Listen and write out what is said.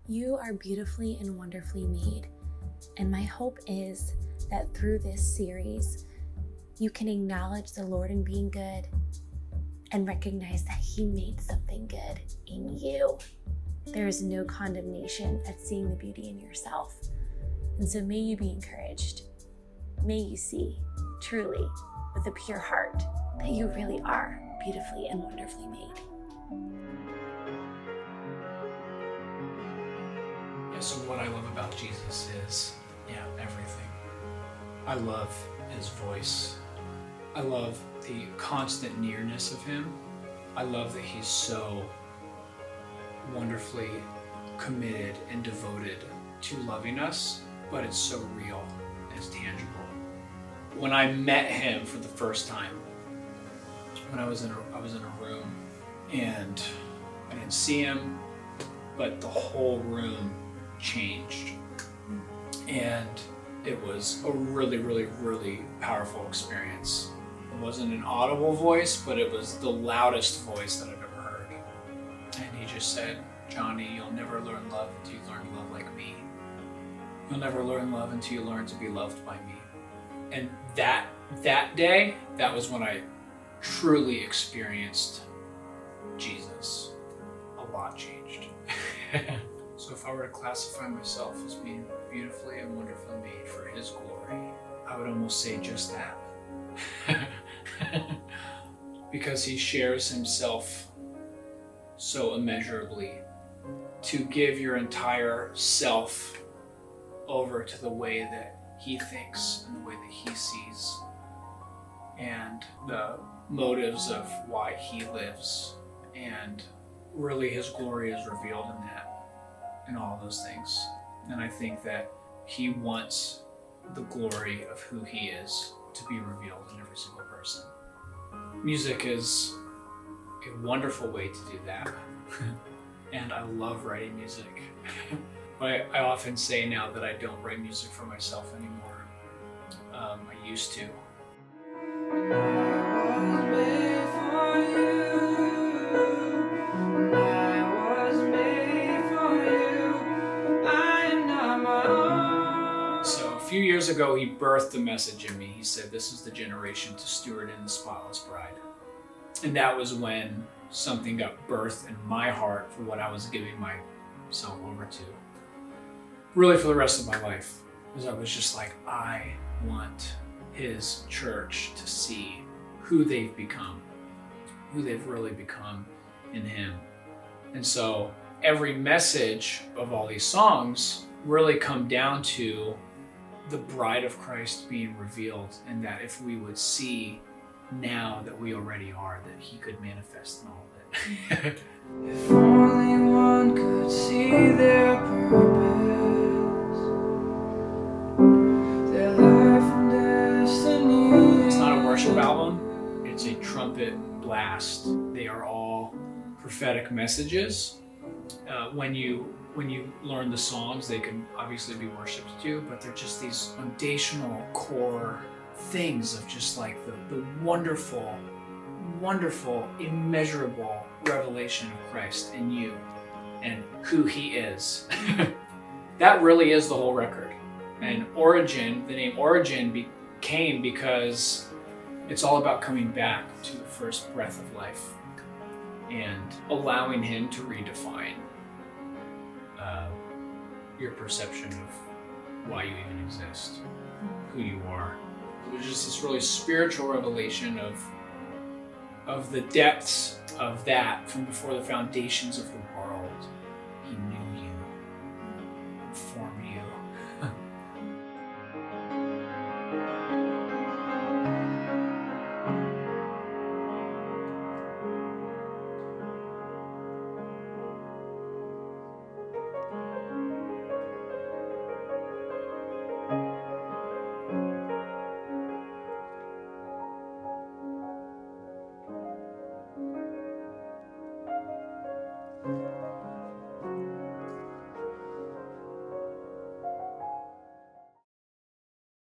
You are beautifully and wonderfully made, and my hope is that through this series, you can acknowledge the Lord in being good and recognize that He made something good in you. There is no condemnation at seeing the beauty in yourself. And so may you be encouraged. May you see truly with a pure heart that you really are beautifully and wonderfully made. So what I love about Jesus is, everything. I love His voice. I love the constant nearness of Him. I love that He's so wonderfully committed and devoted to loving us, but it's so real and it's tangible. When I met Him for the first time, when I was in a room and I didn't see Him, but the whole room changed. And it was a really, really, really powerful experience. It wasn't an audible voice, but it was the loudest voice that I've ever heard. And He just said, "Johnny, you'll never learn love until you learn to love like me. You'll never learn love until you learn to be loved by me." And that day, that was when I truly experienced Jesus. A lot changed. So if I were to classify myself as being beautifully and wonderfully made for His glory, I would almost say just that. Because He shares Himself so immeasurably to give your entire self over to the way that He thinks and the way that He sees and the motives of why He lives. And really His glory is revealed in that. And all those things. And I think that He wants the glory of who He is to be revealed in every single person. Music is a wonderful way to do that. And I love writing music. But I often say now that I don't write music for myself anymore. I used to. A few years ago, He birthed a message in me. He said, "This is the generation to steward in the spotless bride." And that was when something got birthed in my heart for what I was giving myself over to. Really for the rest of my life. Because I was just like, I want His church to see who they've become. Who they've really become in Him. And so every message of all these songs really come down to the bride of Christ being revealed, and that if we would see now that we already are, that He could manifest in all of it. If only one could see their purpose, their life and destiny. It's not a worship album, it's a trumpet blast. They are all prophetic messages. When you learn the songs, they can obviously be worshipped too, but they're just these foundational core things of just like the wonderful, wonderful, immeasurable revelation of Christ in you and who He is. That really is the whole record. And Origin, the name Origin came because it's all about coming back to the first breath of life and allowing Him to redefine your perception of why you even exist, who you are. It was just this really spiritual revelation of the depths of that from before the foundations of the world.